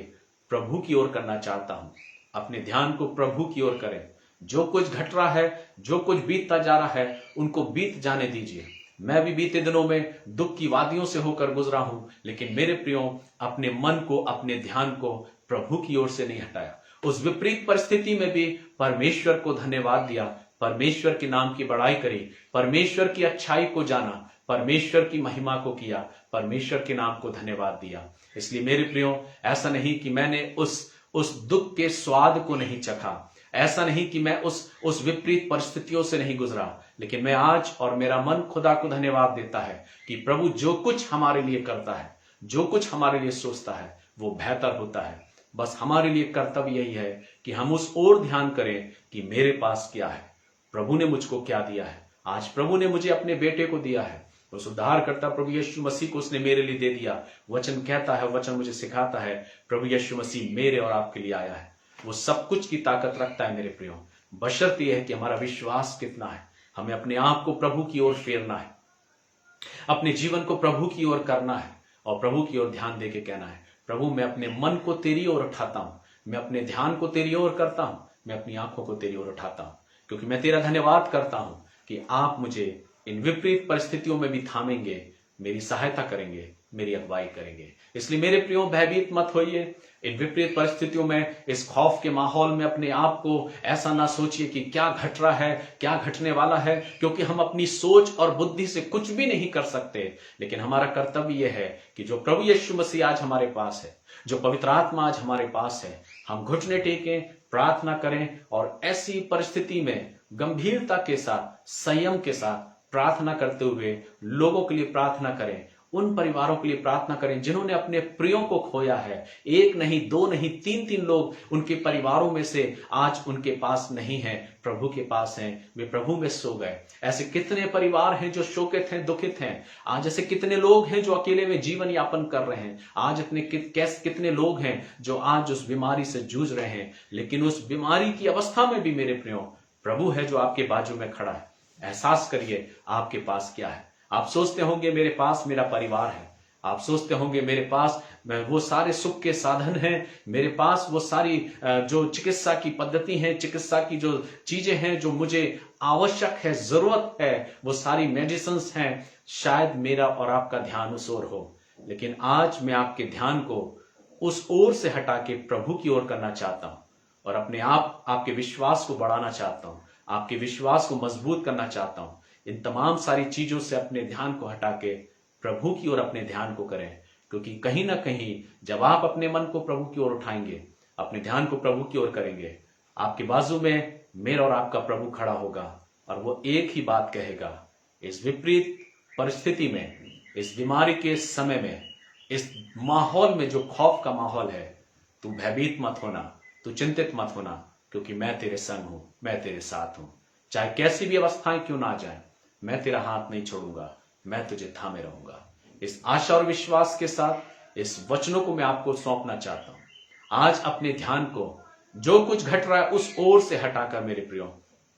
प्रभु की ओर करना चाहता हूं। अपने ध्यान को प्रभु की ओर करें। जो कुछ घट रहा है, जो कुछ बीतता जा रहा है, उनको बीत जाने दीजिए। मैं भी बीते दिनों में दुख की वादियों से होकर गुजरा हूं, लेकिन मेरे प्रियो, अपने मन को, अपने ध्यान को प्रभु की ओर से नहीं हटाया। उस विपरीत परिस्थिति में भी परमेश्वर को धन्यवाद दिया, परमेश्वर के नाम की बड़ाई करी, परमेश्वर की अच्छाई को जाना, परमेश्वर की महिमा को किया, परमेश्वर के नाम को धन्यवाद दिया। इसलिए मेरे प्रियो, ऐसा नहीं कि मैंने उस दुख के स्वाद को नहीं चखा, ऐसा नहीं कि मैं उस विपरीत परिस्थितियों से नहीं गुजरा, लेकिन मैं आज और मेरा मन खुदा को धन्यवाद देता है कि प्रभु जो कुछ हमारे लिए करता है, जो कुछ हमारे लिए सोचता है, वो बेहतर होता है। बस हमारे लिए कर्तव्य यही है कि हम उस ओर ध्यान करें कि मेरे पास क्या है, प्रभु ने मुझको क्या दिया है। आज प्रभु ने मुझे अपने बेटे को दिया है, उस उद्धारकर्ता प्रभु यीशु मसीह को उसने मेरे लिए दे दिया। वचन कहता है, वचन मुझे सिखाता है, प्रभु यीशु मसीह मेरे और आपके लिए आया है। वो सब कुछ की ताकत रखता है मेरे प्रियो, बशर्ते यह है कि हमारा विश्वास कितना है। हमें अपने आप को प्रभु की ओर फेरना है, अपने जीवन को प्रभु की ओर करना है और प्रभु की ओर ध्यान दे के कहना है, प्रभु मैं अपने मन को तेरी ओर उठाता हूं, मैं अपने ध्यान को तेरी ओर करता हूं, मैं अपनी आंखों को तेरी ओर उठाता हूं, क्योंकि मैं तेरा धन्यवाद करता हूं कि आप मुझे इन विपरीत परिस्थितियों में भी थामेंगे, मेरी सहायता करेंगे, मेरी अगुवाई करेंगे। इसलिए मेरे प्रियो, भयभीत मत होइए। इन विपरीत परिस्थितियों में, इस खौफ के माहौल में अपने आप को ऐसा ना सोचिए कि क्या घट रहा है, क्या घटने वाला है, क्योंकि हम अपनी सोच और बुद्धि से कुछ भी नहीं कर सकते। लेकिन हमारा कर्तव्य यह है कि जो प्रभु यीशु मसीह आज हमारे पास है, जो पवित्र आत्मा आज हमारे पास है, हम घुटने टेकें, प्रार्थना करें और ऐसी परिस्थिति में गंभीरता के साथ, संयम के साथ प्रार्थना करते हुए लोगों के लिए प्रार्थना करें, उन परिवारों के लिए प्रार्थना करें जिन्होंने अपने प्रियों को खोया है। एक नहीं, दो नहीं, तीन तीन लोग उनके परिवारों में से आज उनके पास नहीं है, प्रभु के पास हैं, वे प्रभु में सो गए। ऐसे कितने परिवार हैं जो शोकित हैं, दुखित हैं। आज ऐसे कितने लोग हैं जो अकेले में जीवन यापन कर रहे हैं। आज इतने कितने लोग हैं जो आज उस बीमारी से जूझ रहे हैं। लेकिन उस बीमारी की अवस्था में भी मेरे प्रियो, प्रभु है जो आपके बाजू में खड़ा है। एहसास करिए आपके पास क्या है। आप सोचते होंगे मेरे पास मेरा परिवार है, आप सोचते होंगे मेरे पास वो सारे सुख के साधन हैं, मेरे पास वो सारी जो चिकित्सा की पद्धति है, चिकित्सा की जो चीजें हैं जो मुझे आवश्यक है, जरूरत है, वो सारी मेडिसिन्स हैं। शायद मेरा और आपका ध्यान उस ओर हो, लेकिन आज मैं आपके ध्यान को उस ओर से हटा के प्रभु की ओर करना चाहता हूं और अपने आपके विश्वास को बढ़ाना चाहता हूं, आपके विश्वास को मजबूत करना चाहता हूं। इन तमाम सारी चीजों से अपने ध्यान को हटा के प्रभु की ओर अपने ध्यान को करें, क्योंकि कहीं ना कहीं जब आप अपने मन को प्रभु की ओर उठाएंगे, अपने ध्यान को प्रभु की ओर करेंगे, आपके बाजू में मेरा और आपका प्रभु खड़ा होगा और वो एक ही बात कहेगा, इस विपरीत परिस्थिति में, इस बीमारी के समय में, इस माहौल में जो खौफ का माहौल है, तू भयभीत मत होना, तू चिंतित मत होना, क्योंकि मैं तेरे संग हूं, मैं तेरे साथ हूं। चाहे कैसी भी अवस्थाएं क्यों ना आ जाए, मैं तेरा हाथ नहीं छोड़ूंगा, मैं तुझे थामे रहूंगा। इस आशा और विश्वास के साथ इस वचनों को मैं आपको सौंपना चाहता हूं। आज अपने ध्यान को जो कुछ घट रहा है उस ओर से हटाकर मेरे प्रियो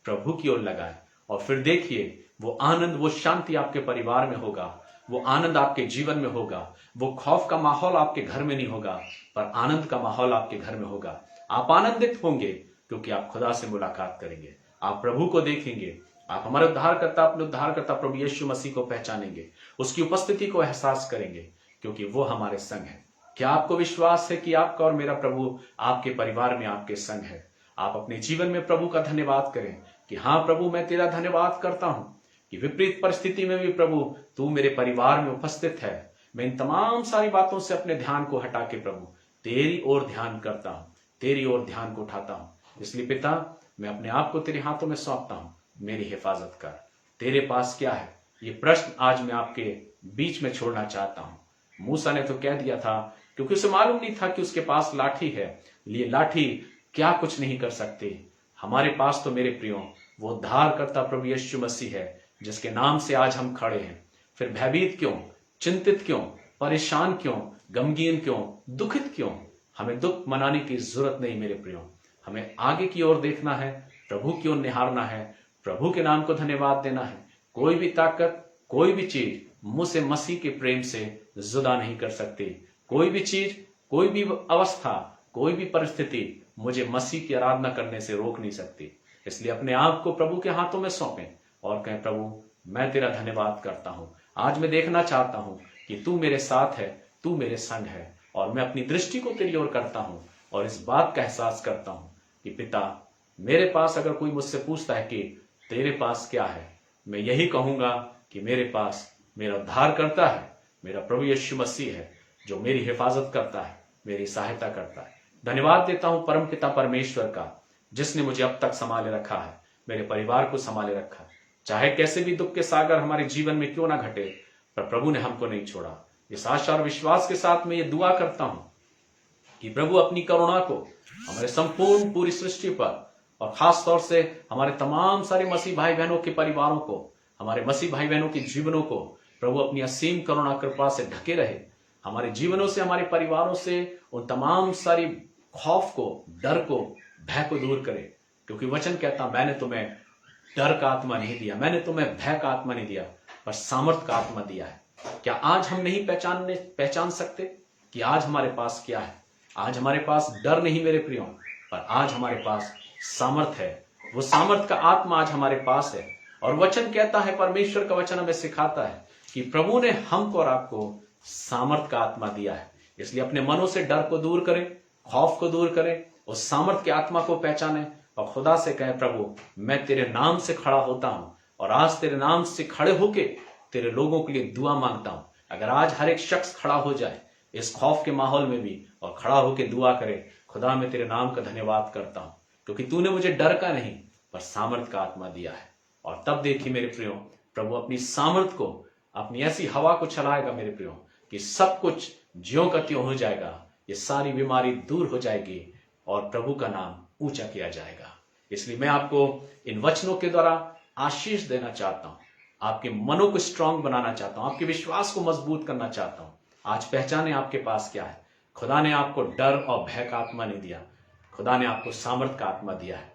प्रभु की ओर लगाए और फिर देखिए वो आनंद, वो शांति आपके परिवार में होगा, वो आनंद आपके जीवन में होगा। वो खौफ का माहौल आपके घर में नहीं होगा, पर आनंद का माहौल आपके घर में होगा। आप आनंदित होंगे क्योंकि आप खुदा से मुलाकात करेंगे, आप प्रभु को देखेंगे, आप हमारे उद्धारकर्ता, अपने उद्धारकर्ता प्रभु यीशु मसीह को पहचानेंगे, उसकी उपस्थिति को एहसास करेंगे, क्योंकि वो हमारे संग है। क्या आपको विश्वास है कि आपका और मेरा प्रभु आपके परिवार में आपके संग है? आप अपने जीवन में प्रभु का धन्यवाद करें कि हाँ प्रभु, मैं तेरा धन्यवाद करता हूं कि विपरीत परिस्थिति में भी प्रभु तू मेरे परिवार में उपस्थित है। मैं इन तमाम सारी बातों से अपने ध्यान को हटा के प्रभु तेरी ओर ध्यान करता हूं, तेरी ओर ध्यान को उठाता हूं। इसलिए पिता, मैं अपने आप को तेरे हाथों में सौंपता हूं, मेरी हिफाजत कर। तेरे पास क्या है, ये प्रश्न आज मैं आपके बीच में छोड़ना चाहता हूं। मूसा ने तो कह दिया था, क्योंकि उसे मालूम नहीं था कि उसके पास लाठी है, ये लाठी क्या कुछ नहीं कर सकती। हमारे पास तो मेरे प्रियो वो उद्धारकर्ता प्रभु यीशु मसीह है, जिसके नाम से आज हम खड़े हैं। फिर भयभीत क्यों, चिंतित क्यों, परेशान क्यों, गमगीन क्यों, दुखित क्यों? हमें दुख मनाने की जरूरत नहीं मेरे प्रियो। हमें आगे की ओर देखना है, प्रभु की ओर निहारना है, प्रभु के नाम को धन्यवाद देना है। कोई भी ताकत, कोई भी चीज मुझसे मसीह के प्रेम से जुदा नहीं कर सकती। कोई भी चीज, कोई भी अवस्था, कोई भी परिस्थिति मुझे मसीह की आराधना करने से रोक नहीं सकती। इसलिए अपने आप को प्रभु के हाथों में सौंपें और कहें, प्रभु मैं तेरा धन्यवाद करता हूं। आज मैं देखना चाहता हूं कि तू मेरे साथ है, तू मेरे संग है, और मैं अपनी दृष्टि को तेरी ओर करता हूं और इस बात का एहसास करता हूं कि पिता, मेरे पास अगर कोई मुझसे पूछता है कि तेरे पास क्या है, मैं यही कहूंगा कि मेरे पास मेरा उद्धार करता है, मेरा प्रभु यीशु मसीह है, जो मेरी हिफाजत करता है, मेरी सहायता करता है। धन्यवाद देता हूं परम पिता परमेश्वर का, जिसने मुझे अब तक संभाले रखा है, मेरे परिवार को संभाले रखा है। चाहे कैसे भी दुख के सागर हमारे जीवन में क्यों ना घटे, पर प्रभु ने हमको नहीं छोड़ा। इस आशा और विश्वास के साथ मैं ये दुआ करता हूं कि प्रभु अपनी करुणा को हमारे संपूर्ण पूरी सृष्टि पर और खास तौर से हमारे तमाम सारे मसीह भाई बहनों के परिवारों को, हमारे मसीह भाई बहनों के जीवनों को प्रभु अपनी असीम करुणा कृपा से ढके रहे। हमारे जीवनों से, हमारे परिवारों से उन तमाम सारी खौफ को, डर को, भय को दूर करे, क्योंकि वचन कहता, मैंने तुम्हें डर का आत्मा नहीं दिया, मैंने तुम्हें भय का आत्मा नहीं दिया, पर सामर्थ का आत्मा दिया है। क्या आज हम नहीं पहचान सकते कि आज हमारे पास क्या है? आज हमारे पास डर नहीं मेरे प्रियो, पर आज हमारे पास सामर्थ है। वो सामर्थ का आत्मा आज हमारे पास है। और वचन कहता है, परमेश्वर का वचन हमें सिखाता है कि प्रभु ने हमको और आपको सामर्थ का आत्मा दिया है। इसलिए अपने मनों से डर को दूर करें, खौफ को दूर करें, उस सामर्थ के आत्मा को पहचानें और खुदा से कहें, प्रभु मैं तेरे नाम से खड़ा होता हूं और आज तेरे नाम से खड़े होके तेरे लोगों के लिए दुआ मांगता हूं। अगर आज हर एक शख्स खड़ा हो जाए इस खौफ के माहौल में भी और खड़ा होके दुआ करे, खुदा मैं तेरे नाम का धन्यवाद करता हूं क्योंकि तूने मुझे डर का नहीं पर सामर्थ का आत्मा दिया है। और तब देखिए मेरे प्रियो, प्रभु अपनी सामर्थ को, अपनी ऐसी हवा को चलाएगा मेरे प्रियो कि सब कुछ ज्यों का त्यों हो जाएगा, ये सारी बीमारी दूर हो जाएगी और प्रभु का नाम ऊंचा किया जाएगा। इसलिए मैं आपको इन वचनों के द्वारा आशीष देना चाहता हूं, आपके मनों को स्ट्रांग बनाना चाहता हूं, आपके विश्वास को मजबूत करना चाहता हूं। आज पहचाने आपके पास क्या है। खुदा ने आपको डर और भय का आत्मा नहीं दिया, खुदा ने आपको सामर्थ का आत्मा दिया है।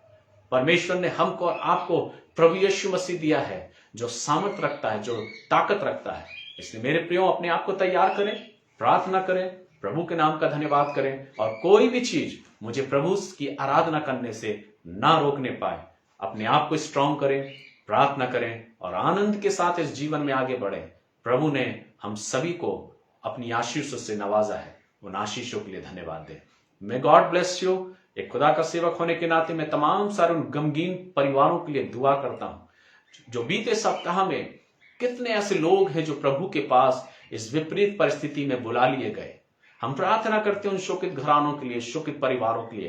परमेश्वर ने हमको और आपको प्रभु यीशु मसीह दिया है जो सामर्थ रखता है, जो ताकत रखता है। इसलिए मेरे प्रियो, अपने आप को तैयार करें, प्रार्थना करें, प्रभु के नाम का धन्यवाद करें और कोई भी चीज मुझे प्रभु की आराधना करने से ना रोकने पाए। अपने आप को स्ट्रांग करें, प्रार्थना करें और आनंद के साथ इस जीवन में आगे बढ़े। प्रभु ने हम सभी को अपनी आशीषों से नवाजा है, उन आशीषों के लिए धन्यवाद दें। May God bless you. एक खुदा का सेवक होने के नाते मैं तमाम सारे उन गमगीन परिवारों के लिए दुआ करता हूं जो बीते सप्ताह में कितने ऐसे लोग हैं जो प्रभु के पास इस विपरीत परिस्थिति में बुला लिए गए। हम प्रार्थना करते हैं उन शोकित घरानों के लिए, शोकित परिवारों के लिए।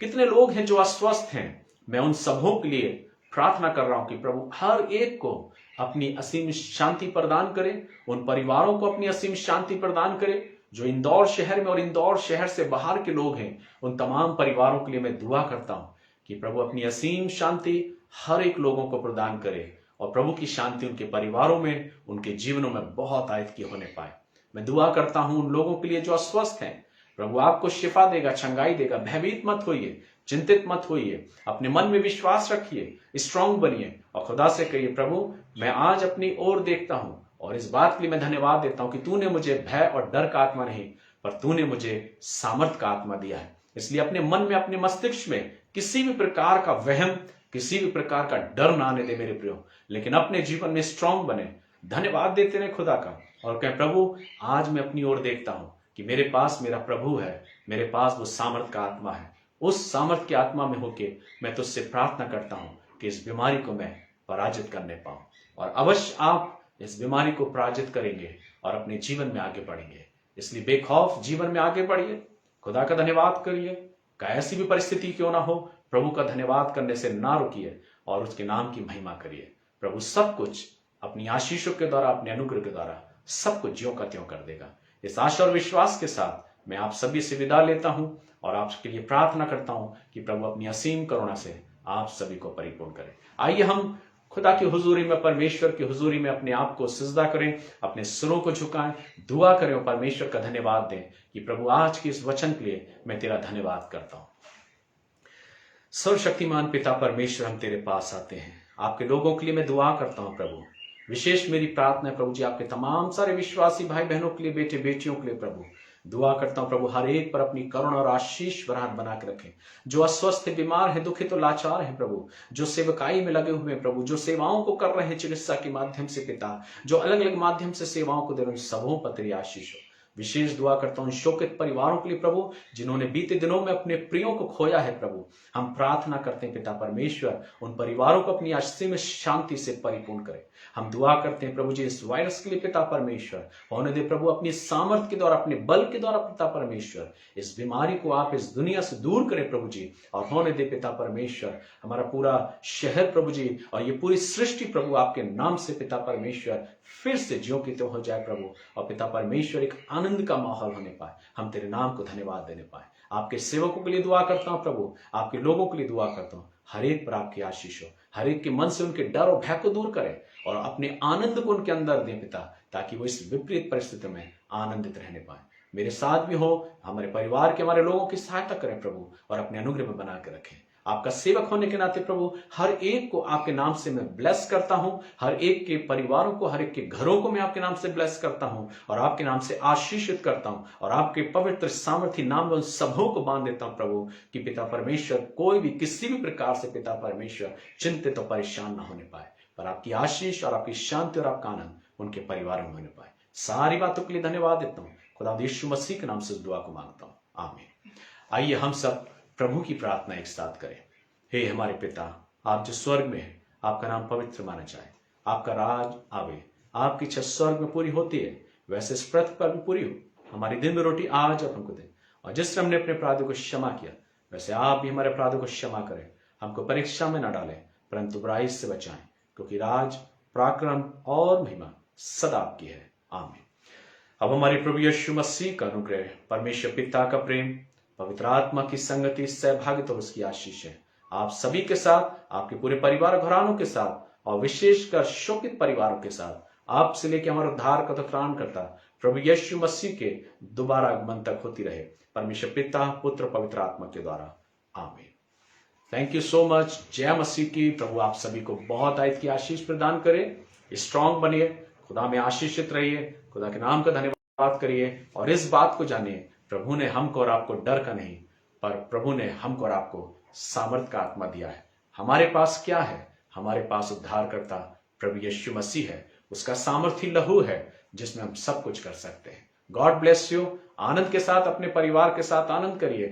कितने लोग हैं जो अस्वस्थ हैं, मैं उन सबों के लिए प्रार्थना कर रहा हूं कि प्रभु हर एक को अपनी असीम शांति प्रदान करे, उन परिवारों को अपनी असीम शांति प्रदान करे जो इंदौर शहर में और इंदौर शहर से बाहर के लोग हैं। उन तमाम परिवारों के लिए मैं दुआ करता हूं कि प्रभु अपनी असीम शांति हर एक लोगों को प्रदान करे और प्रभु की शांति उनके परिवारों में, उनके जीवनों में बहुत आयत की होने पाए। मैं दुआ करता हूं उन लोगों के लिए जो अस्वस्थ हैं, प्रभु आपको शिफा देगा, चंगाई देगा। भयभीत मत होइए, चिंतित मत होइए, अपने मन में विश्वास रखिए, स्ट्रांग बनिए और खुदा से कहिए, प्रभु मैं आज अपनी ओर देखता हूं और इस बात के लिए मैं धन्यवाद देता हूं कि तूने मुझे भय और डर का आत्मा नहीं पर तूने मुझे सामर्थ का आत्मा दिया है। इसलिए अपने मन में, अपने मस्तिष्क में किसी भी प्रकार का वहम, किसी भी प्रकार का डर ना आने दे मेरे प्रियो, लेकिन अपने जीवन में स्ट्रांग बने, धन्यवाद देते रहे खुदा का और कहें, प्रभु आज मैं अपनी ओर देखता हूं कि मेरे पास मेरा प्रभु है, मेरे पास वो सामर्थ का आत्मा है। उस सामर्थ के आत्मा में होके मैं तुझसे प्रार्थना करता हूं कि इस बीमारी को मैं पराजित करने पाऊं और अवश्य आप इस बीमारी को पराजित करेंगे और अपने जीवन में आगे बढ़ेंगे। इसलिए बेखौफ जीवन में आगे बढ़िए, खुदा का धन्यवाद करिए। कैसी भी परिस्थिति क्यों ना हो, प्रभु का धन्यवाद करने से ना रुकिए और उसके नाम की महिमा करिए। प्रभु सब कुछ अपनी आशीषों के द्वारा, अपने अनुग्रह के द्वारा सब कुछ ज्यों का त्यों कर देगा। इस आशा और विश्वास के साथ मैं आप सभी से विदा लेता हूं और आपके लिए प्रार्थना करता हूं कि प्रभु अपनी असीम करुणा से आप सभी को परिपूर्ण करें। आइए हम खुदा की हुजूरी में, परमेश्वर की हुजूरी में अपने आप को सिजदा करें, अपने सिरों को झुकाएं, दुआ करें और परमेश्वर का धन्यवाद दें कि प्रभु आज के इस वचन के लिए मैं तेरा धन्यवाद करता हूं। सर्वशक्तिमान पिता परमेश्वर, हम तेरे पास आते हैं, आपके लोगों के लिए मैं दुआ करता हूं प्रभु। विशेष मेरी प्रार्थना है प्रभु जी, आपके तमाम सारे विश्वासी भाई बहनों के लिए, बेटे बेटियों के लिए प्रभु दुआ करता हूं प्रभु, हर एक पर अपनी करुणा और आशीष बरहात बना के रखें। जो अस्वस्थ है, बीमार है, दुखित तो लाचार है प्रभु, जो सेवकाई में लगे हुए हैं प्रभु, जो सेवाओं को कर रहे हैं चिकित्सा के माध्यम से पिता, जो अलग अलग माध्यम से सेवाओं को दे रहे हैं, सबों पर तेरी आशीष हो। विशेष दुआ करता हूं शोकित परिवारों के लिए प्रभु, जिन्होंने बीते दिनों में अपने प्रियों को खोया है प्रभु। हम प्रार्थना करते हैं पिता परमेश्वर, उन परिवारों को अपनी असीम शांति से परिपूर्ण करें। हम दुआ करते हैं प्रभु जी इस वायरस के लिए पिता परमेश्वर, होने दे प्रभु अपनी सामर्थ के द्वारा, अपने बल के द्वारा पिता परमेश्वर, इस बीमारी को आप इस दुनिया से दूर करें प्रभु जी। और होने दे पिता परमेश्वर हमारा पूरा शहर प्रभु जी और ये पूरी सृष्टि प्रभु आपके नाम से पिता परमेश्वर फिर से ज्यों की त्यों हो जाए प्रभु। और पिता परमेश्वर एक आनंद का माहौल होने पाए, हम तेरे नाम को धन्यवाद देने पाए। आपके सेवकों के लिए दुआ करता हूं प्रभु, आपके लोगों के लिए दुआ करता हूं, हर एक पर आपकी आशीष हो, हर एक के मन से उनके डर और भय को दूर करें और अपने आनंद को उनके अंदर दें पिता, ताकि वो इस विपरीत परिस्थिति में आनंदित रहने पाए। मेरे साथ भी हो, हमारे परिवार के, हमारे लोगों की सहायता करें प्रभु और अपने अनुग्रह में बना के रखें। आपका सेवक होने के नाते प्रभु हर एक को आपके नाम से मैं ब्लेस करता हूं, हर एक के परिवारों को, हर एक के घरों को मैं आपके नाम से ब्लेस करता हूं और आपके नाम से आशीषित करता हूं और आपके पवित्र सामर्थी नाम में उन सबों को बांध देता हूं प्रभु कि पिता परमेश्वर कोई भी किसी भी प्रकार से पिता परमेश्वर चिंतित और परेशान ना होने पाए, पर आपकी आशीष और आपकी शांति और आपका आनंद उनके परिवारों में होने पाए। सारी बातों के लिए धन्यवाद देता हूँ। खुदा यीशु मसीह के नाम से इस दुआ को मांगता हूँ, आमीन। आइए हम सब प्रभु की प्रार्थना एक साथ करें। हे हमारे पिता, आप जो स्वर्ग में हैं, आपका नाम पवित्र माना जाए, आपका राज आवे, आपकी इच्छा स्वर्ग में पूरी होती है वैसे इस पृथ्वी पर भी पूरी हो। हमारी दिन में रोटी आज आप हमको दें, और जिस तरह हमने अपने अपराधों को क्षमा किया वैसे आप भी हमारे अपराधों को क्षमा करें। हमको परीक्षा में न डालें परंतु बुराई से बचाएं, क्योंकि राज, पराक्रम और महिमा सदा आपकी है, आमीन। अब हमारे प्रभु यीशु मसीह का अनुग्रह, परमेश्वर पिता का प्रेम, पवित्र आत्मा की संगति, सहभागिता और उसकी आशीष है आप सभी के साथ, आपके पूरे परिवार घरानों के साथ, और विशेषकर शोकित परिवारों के साथ, आपसे लेकर हमारा उद्धार का त्राण करता प्रभु यीशु मसीह के दोबारा आगमन तक होती रहे, परमेश्वर पिता, पुत्र, पवित्र आत्मा के द्वारा, आमीन। Thank you so much. जय मसीह की। प्रभु आप सभी को बहुत आयत की आशीष प्रदान करे। स्ट्रांग बनिए, खुदा में आशीषित रहिए, खुदा के नाम का धन्यवाद करिए, और इस बात को जानिए प्रभु ने हमको और आपको डर का नहीं, पर प्रभु ने हमको और आपको सामर्थ का आत्मा दिया है। हमारे पास क्या है? हमारे पास उद्धार करता प्रभु यीशु मसीह है, उसका सामर्थी लहू है जिसमें हम सब कुछ कर सकते हैं। God bless you. आनंद के साथ अपने परिवार के साथ आनंद करिए,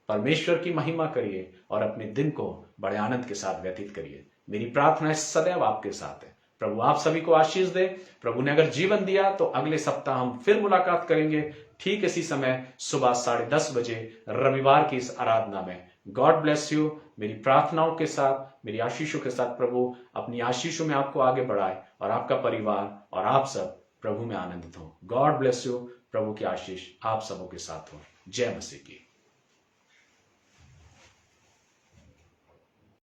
परमेश्वर की महिमा करिए, और अपने दिन को बड़े आनंद के साथ व्यतीत करिए। मेरी प्रार्थना सदैव आपके साथ है। प्रभु आप सभी को आशीष दे। प्रभु ने अगर जीवन दिया तो अगले सप्ताह हम फिर मुलाकात करेंगे, ठीक इसी समय सुबह 10:30 बजे रविवार की इस आराधना में। God bless you. मेरी प्रार्थनाओं के साथ, मेरी आशीषों के साथ प्रभु अपनी आशीषों में आपको आगे बढ़ाए, और आपका परिवार और आप सब प्रभु में आनंदित हो। God bless you. प्रभु की आशीष आप सबों के साथ हो। जय मसीह की।